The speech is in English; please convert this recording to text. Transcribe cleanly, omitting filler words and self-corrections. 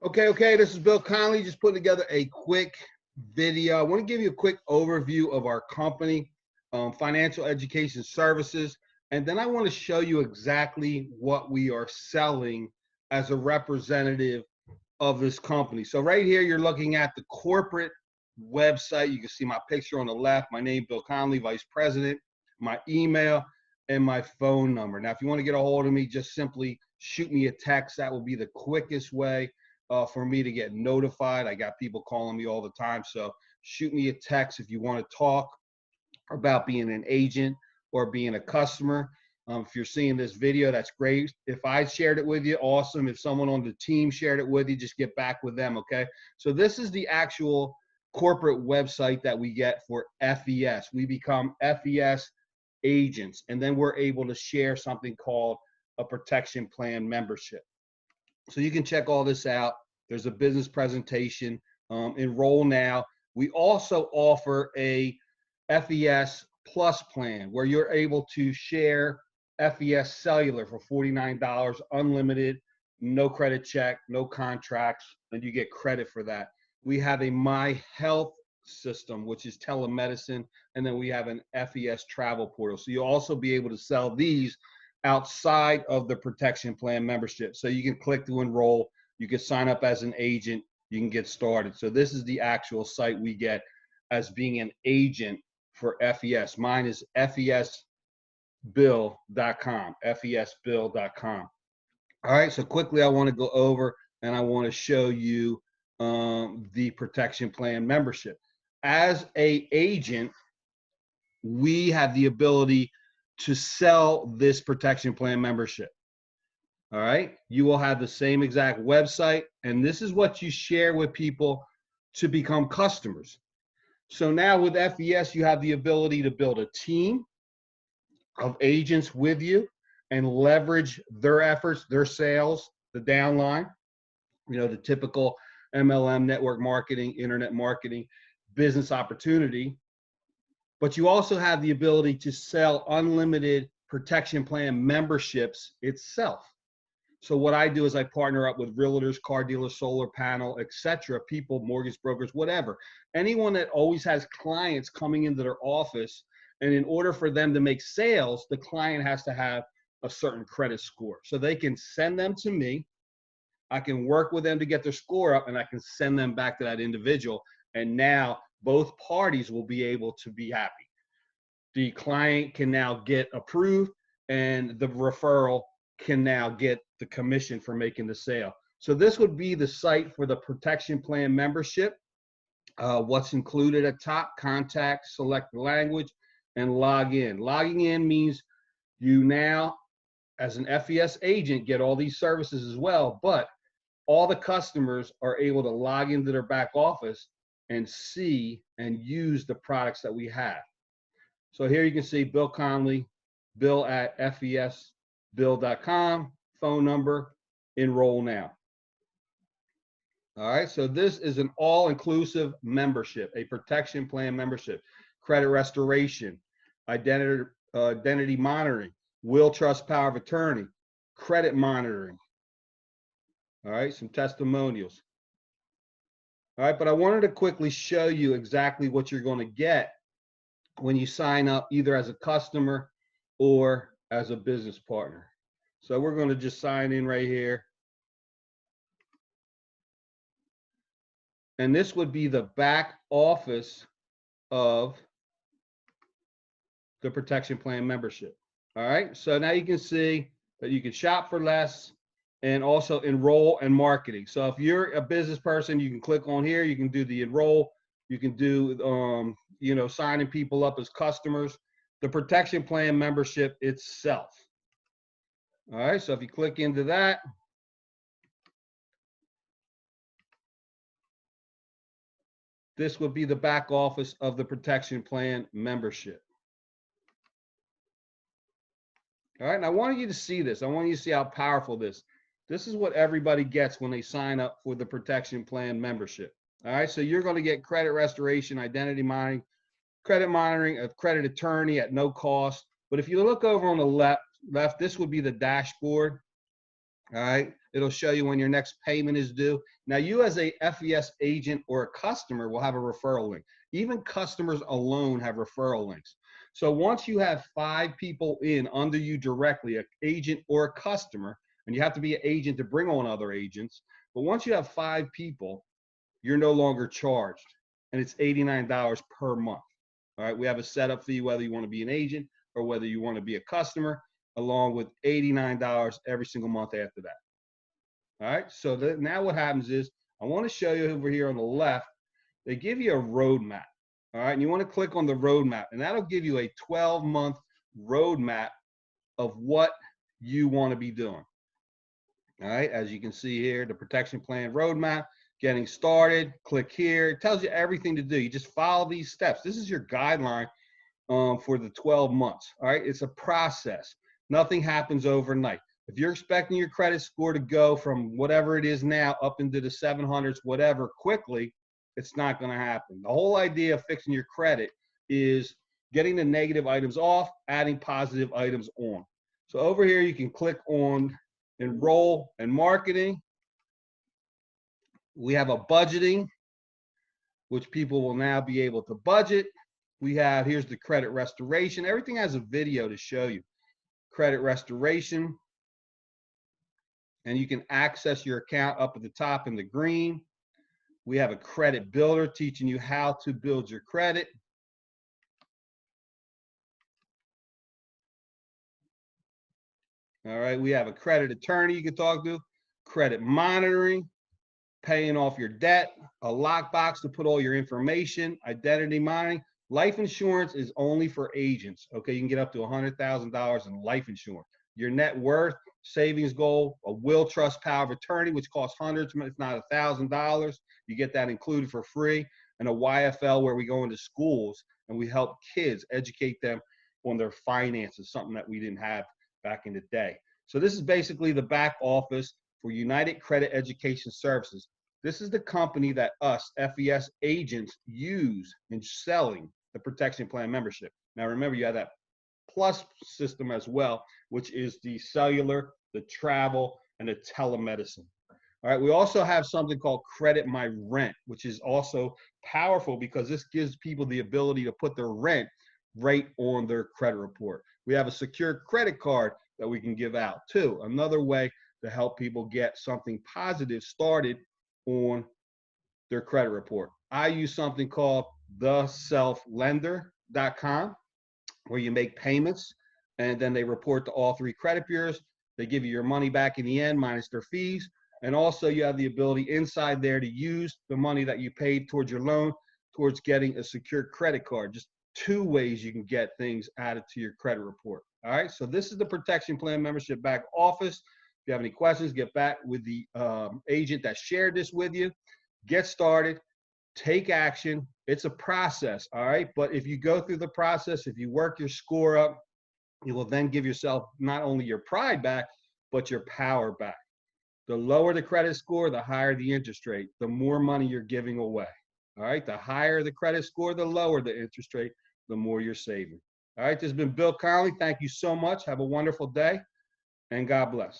Okay, this is Bill Connelly, just putting together a quick video. I want to give you a quick overview of our company, Financial Education Services, and then I want to show you exactly what we are selling as a representative of this company. So right here, you're looking at the corporate website. You can see my picture on the left, my name, Bill Connelly, Vice President, my email, and my phone number. Now, if you want to get a hold of me, just simply shoot me a text. That will be the quickest way for me to get notified. I got people calling me all the time, so shoot me a text if you want to talk about being an agent or being a customer. If you're seeing this video, that's great. If I shared it with you, awesome. If someone on the team shared it with you, just get back with them, okay? So this is the actual corporate website that we get for FES. We become FES agents, and then we're able to share something called a protection plan membership. So you can check all this out. There's a business presentation. Enroll now. We also offer a FES Plus plan where you're able to share FES Cellular for $49, unlimited, no credit check, no contracts, and you get credit for that. We have a My Health system, which is telemedicine, and then we have an FES travel portal. So you'll also be able to sell these outside of the protection plan membership. So you can click to enroll, you can sign up as an agent, you can get started. So this is the actual site we get as being an agent for FES. Mine is fesbill.com, fesbill.com. All right, so quickly I want to go over and I want to show you the protection plan membership. As an agent, we have the ability to sell this protection plan membership. All right, you will have the same exact website, and this is what you share with people to become customers. So now with FES, you have the ability to build a team of agents with you and leverage their efforts, their sales, the downline, you know, the typical MLM, network marketing, internet marketing, business opportunity. But you also have the ability to sell unlimited protection plan memberships itself. So what I do is I partner up with realtors, car dealers, solar panel, etc., people, mortgage brokers, whatever. Anyone that always has clients coming into their office, and in order for them to make sales, the client has to have a certain credit score. So they can send them to me. I can work with them to get their score up, and I can send them back to that individual. And now both parties will be able to be happy. The client can now get approved, and the referral can now get the commission for making the sale. So this would be the site for the protection plan membership. What's included at top: contact, select the language, and log in. Logging in means you now, as an FES agent, get all these services as well, but all the customers are able to log into their back office and see and use the products that we have. So here you can see Bill Connelly, Bill at fesbill.com, phone number, enroll now. All right, so this is an all-inclusive membership, a protection plan membership, credit restoration, identity monitoring, will, trust, power of attorney, credit monitoring. All right, some testimonials. All right, but I wanted to quickly show you exactly what you're going to get when you sign up either as a customer or as a business partner. So we're going to just sign in right here. And this would be the back office of the protection plan membership. All right, so now you can see that you can shop for less and also enroll and marketing. So if you're a business person, you can click on here, you can do the enroll, you can do, you know, signing people up as customers, the protection plan membership itself. All right, so if you click into that, this would be the back office of the protection plan membership. All right, and I wanted you to see this. I want you to see how powerful this is what everybody gets when they sign up for the protection plan membership. All right, so you're going to get credit restoration, identity monitoring, credit monitoring, a credit attorney at no cost. But if you look over on the left, this would be the dashboard. All right. It'll show you when your next payment is due. Now, you as a FES agent or a customer will have a referral link. Even customers alone have referral links. So once you have 5 people in under you directly, an agent or a customer, and you have to be an agent to bring on other agents, but once you have 5 people, you're no longer charged, and it's $89 per month. All right. We have a setup fee whether you want to be an agent or whether you want to be a customer, along with $89 every single month after that. All right, so now what happens is I want to show you over here on the left, they give you a roadmap. All right, and you want to click on the roadmap, and that'll give you a 12-month roadmap of what you want to be doing. All right, as you can see here, the protection plan roadmap, getting started, click here. It tells you everything to do. You just follow these steps. This is your guideline for the 12 months. All right, it's a process. Nothing happens overnight. If you're expecting your credit score to go from whatever it is now up into the 700s, whatever, quickly, it's not going to happen. The whole idea of fixing your credit is getting the negative items off, adding positive items on. So over here, you can click on enroll and marketing. We have a budgeting, which people will now be able to budget. We have, here's the credit restoration. Everything has a video to show you. Credit restoration. And you can access your account up at the top in the green. We have a credit builder teaching you how to build your credit. All right, we have a credit attorney you can talk to, credit monitoring, paying off your debt, a lockbox to put all your information, identity monitoring. Life insurance is only for agents. Okay, you can get up to $100,000 in life insurance. Your net worth, savings goal, a will, trust, power of attorney, which costs hundreds, if not $1,000. You get that included for free. And a YFL where we go into schools and we help kids, educate them on their finances, something that we didn't have back in the day. So this is basically the back office for United Credit Education Services. This is the company that us, FES agents, use in selling the protection plan membership. Now remember, you have that plus system as well, which is the cellular, the travel, and the telemedicine. All right, we also have something called Credit My Rent, which is also powerful because this gives people the ability to put their rent right on their credit report. We have a secure credit card that we can give out too. Another way to help people get something positive started on their credit report. I use something called theselflender.com, where you make payments and then they report to all 3 credit bureaus. They give you your money back in the end minus their fees. And also you have the ability inside there to use the money that you paid towards your loan towards getting a secure credit card. Just 2 ways you can get things added to your credit report. All right, so this is the protection plan membership back office. If you have any questions, get back with the agent that shared this with you. Get started, take action. It's a process, all right? But if you go through the process, if you work your score up, you will then give yourself not only your pride back, but your power back. The lower the credit score, the higher the interest rate, the more money you're giving away. All right, the higher the credit score, the lower the interest rate, the more you're saving. All right, this has been Bill Connelly. Thank you so much. Have a wonderful day, and God bless.